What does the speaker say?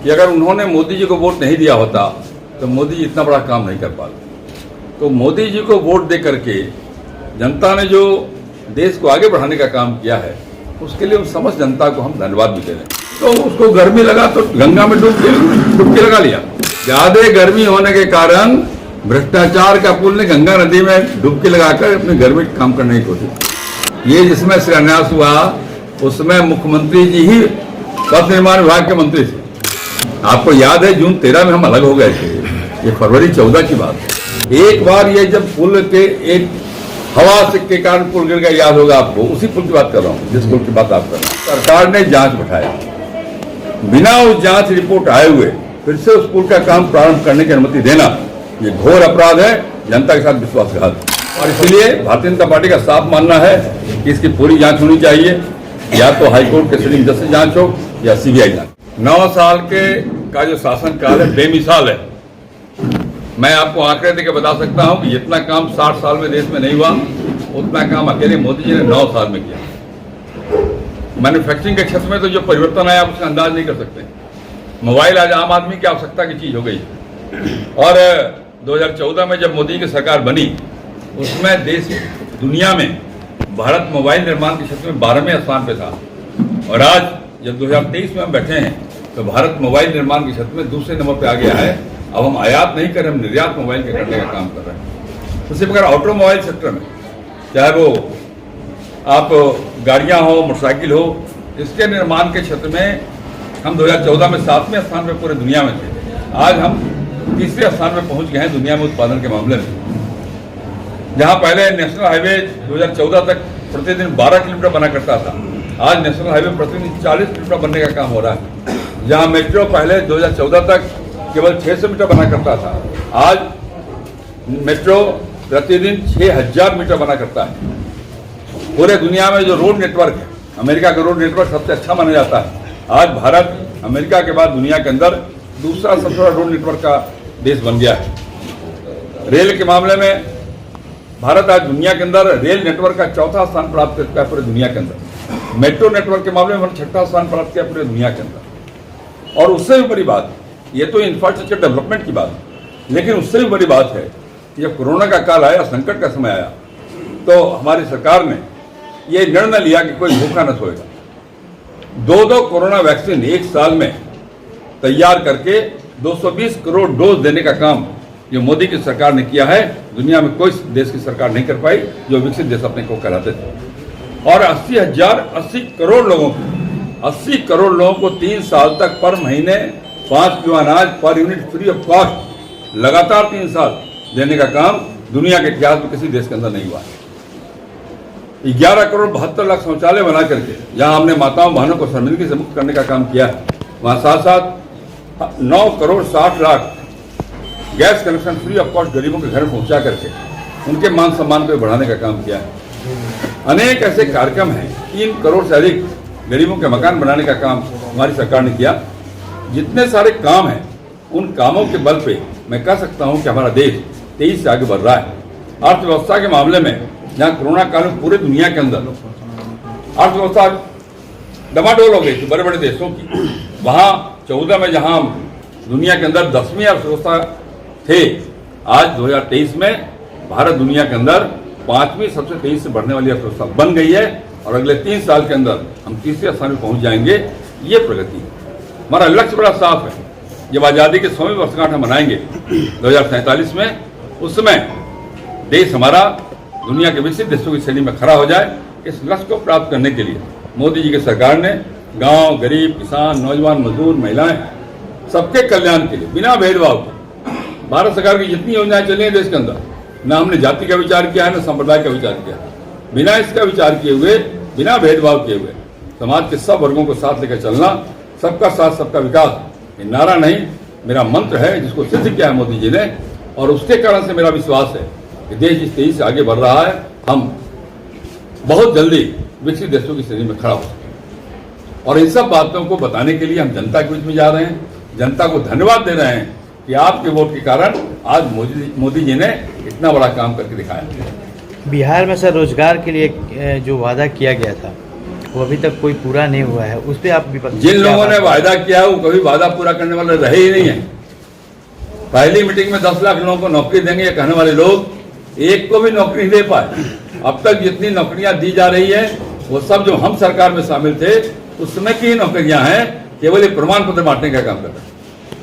कि अगर उन्होंने मोदी जी को वोट नहीं दिया होता तो मोदी जी इतना बड़ा काम नहीं कर पाते। तो मोदी जी को वोट दे करके जनता ने जो देश को आगे बढ़ाने का काम किया है, उसके लिए उस समस्त जनता को हम धन्यवाद भी दे रहे हैं। तो उसको गर्मी लगा तो गंगा में डुबकी लगा लिया। ज्यादा गर्मी होने के कारण भ्रष्टाचार का पुल ने गंगा नदी में डुबकी लगाकर अपने घर में काम करने की कोशिश। ये जिसमें शिलान्यास हुआ उसमें मुख्यमंत्री जी ही पथ निर्माण विभाग के मंत्री थे। आपको याद है जून 13 में हम अलग हो गए थे, ये फरवरी 14 की बात है। एक बार ये जब पुल के एक हवा के कारण पुल गिर गया, याद होगा आपको, उसी पुल की बात कर रहा हूँ जिस पुल की बात आप कर रहे हैं। सरकार ने जांच बैठाया, बिना उस जांच रिपोर्ट आए हुए फिर से उस पुल का काम प्रारंभ करने की अनुमति देना ये घोर अपराध है, जनता के साथ विश्वासघात। और इसलिए भारतीय जनता पार्टी का साफ मानना है कि इसकी पूरी जांच होनी चाहिए, या तो हाईकोर्ट के सिटिंग जज से जांच हो या सीबीआई जांच। 9 साल का जो शासन काल है बेमिसाल है। मैं आपको आंकड़े देकर बता सकता हूं कि जितना काम 60 साल में देश में नहीं हुआ उतना काम अकेले मोदी जी ने 9 साल में किया। मैन्युफैक्चरिंग के क्षेत्र में तो जो परिवर्तन आया आप उसका अंदाज नहीं कर सकते। मोबाइल आज आम आदमी की आवश्यकता की चीज हो गई। और 2014 में जब मोदी की सरकार बनी उसमें देश दुनिया में भारत मोबाइल निर्माण के क्षेत्र में 12वें स्थान पे था। और आज जब 2023 में हम बैठे हैं तो भारत मोबाइल निर्माण के क्षेत्र में दूसरे नंबर पे आ गया है। अब हम आयात नहीं कर रहे, हम निर्यात मोबाइल के करने का काम कर रहे हैं। उसी प्रकार ऑटोमोबाइल सेक्टर में, चाहे वो आप गाड़ियां हो, मोटरसाइकिल हो, इसके निर्माण के क्षेत्र में हम 2014 में 7वें स्थान पे पूरे दुनिया में थे। आज हम 3रे स्थान पे पहुंच गए हैं दुनिया में उत्पादन के मामले में। जहां पहले नेशनल हाईवे 2014 तक प्रतिदिन 12 किलोमीटर बना करता था, आज नेशनल हाईवे प्रतिदिन 40 किलोमीटर बनने का काम हो रहा है। जहां मेट्रो पहले 2014 तक केवल 600 मीटर बना करता था, आज मेट्रो प्रतिदिन 6000 मीटर बना करता है। पूरे दुनिया में जो रोड नेटवर्क है, अमेरिका का रोड नेटवर्क सबसे अच्छा माना जाता है। आज भारत अमेरिका के बाद दुनिया के अंदर दूसरा सबसे बड़ा रोड नेटवर्क का देश बन गया है। रेल के मामले में भारत आज दुनिया के अंदर रेल नेटवर्क का 4था स्थान प्राप्त कर चुका है पूरे दुनिया के अंदर। मेट्रो नेटवर्क के मामले में 6ठा स्थान प्राप्त किया पूरे दुनिया के अंदर। और उससे भी बड़ी बात, ये तो इंफ्रास्ट्रक्चर डेवलपमेंट की बात है, लेकिन उससे भी बड़ी बात है कि जब कोरोना का काल आया, संकट का समय आया, तो हमारी सरकार ने ये निर्णय लिया कि कोई भूखा न सोएगा। 2 कोरोना वैक्सीन एक साल में तैयार करके 220 करोड़ डोज देने का काम जो मोदी की सरकार ने किया है, दुनिया में कोई देश की सरकार नहीं कर पाई जो विकसित देश अपने को कहलाते थे। और 80 करोड़ लोगों को 3 साल तक पर महीने 5 किलो अनाज per unit free of cost लगातार 3 साल देने का काम दुनिया के इतिहास में किसी देश के अंदर नहीं हुआ है। 11 करोड़ 72 लाख शौचालय बना करके जहां हमने माताओं बहनों को शर्मिंदगी से मुक्त करने का काम किया है, वहां साथ साथ 9 crore 60 lakh gas connection free of cost गरीबों के घर पहुंचा करके उनके मान सम्मान को बढ़ाने का काम किया है। अनेक ऐसे कार्यक्रम हैं, 3 करोड़ से अधिक गरीबों के मकान बनाने का काम हमारी सरकार ने किया। जितने सारे काम हैं उन कामों के बल पे मैं कह सकता हूं कि हमारा देश तेजी से आगे बढ़ रहा है। अर्थव्यवस्था के मामले में जहां कोरोना काल में पूरे दुनिया के अंदर अर्थव्यवस्था डमाडोल हो गई थी बड़े बड़े देशों की, वहां 14 में जहां दुनिया के अंदर 10वीं अर्थव्यवस्था थे, आज 2023 में भारत दुनिया के अंदर 5वीं सबसे तेजी से बढ़ने वाली अर्थव्यवस्था बन गई है। और अगले 3 साल के अंदर हम 3रे स्थान पर पहुंच जाएंगे। ये प्रगति है। हमारा लक्ष्य बड़ा साफ है। जब आज़ादी के 100वीं वर्षगांठ हम मनाएंगे 2047 में, उस समय देश हमारा दुनिया के विकसित देशों की श्रेणी में खड़ा हो जाए। इस लक्ष्य को प्राप्त करने के लिए मोदी जी की सरकार ने गांव, गरीब, किसान, नौजवान, मजदूर, महिलाएं, सबके कल्याण के लिए बिना भेदभाव के भारत सरकार की जितनी योजनाएं चली हैं देश के अंदर, ना हमने जाति का विचार किया है, ना संप्रदाय का विचार किया है। बिना इसका विचार किए हुए, बिना भेदभाव किए हुए समाज के सब वर्गों को साथ लेकर चलना, सबका साथ सबका विकास, ये नारा नहीं, मेरा मंत्र है जिसको सिद्ध किया है मोदी जी ने। और उसके कारण से मेरा विश्वास है कि देश इस तेजी से आगे बढ़ रहा है। हम बहुत जल्दी विकसित देशों की श्रेणी में खड़ा हो सकें। और इन सब बातों को बताने के लिए हम जनता के बीच में जा रहे हैं, जनता को धन्यवाद दे रहे हैं कि आपके वोट के कारण आज मोदी जी ने इतना बड़ा काम करके दिखाया। बिहार में सर रोजगार के लिए जो वादा किया गया था वो अभी तक कोई पूरा नहीं हुआ है, उस पर आप विपक्ष जिन लोगों ने वायदा किया है वो कभी वादा पूरा करने वाले रहे ही नहीं है। पहली मीटिंग में 10 लाख लोगों को नौकरी देंगे ये कहने वाले लोग एक को भी नौकरी नहीं दे पाए। अब तक जितनी नौकरियां दी जा रही है वो सब जो हम सरकार में शामिल थे उस समय की ही नौकरियां हैं, केवल एक प्रमाण पत्र बांटने का काम कर रहे हैं।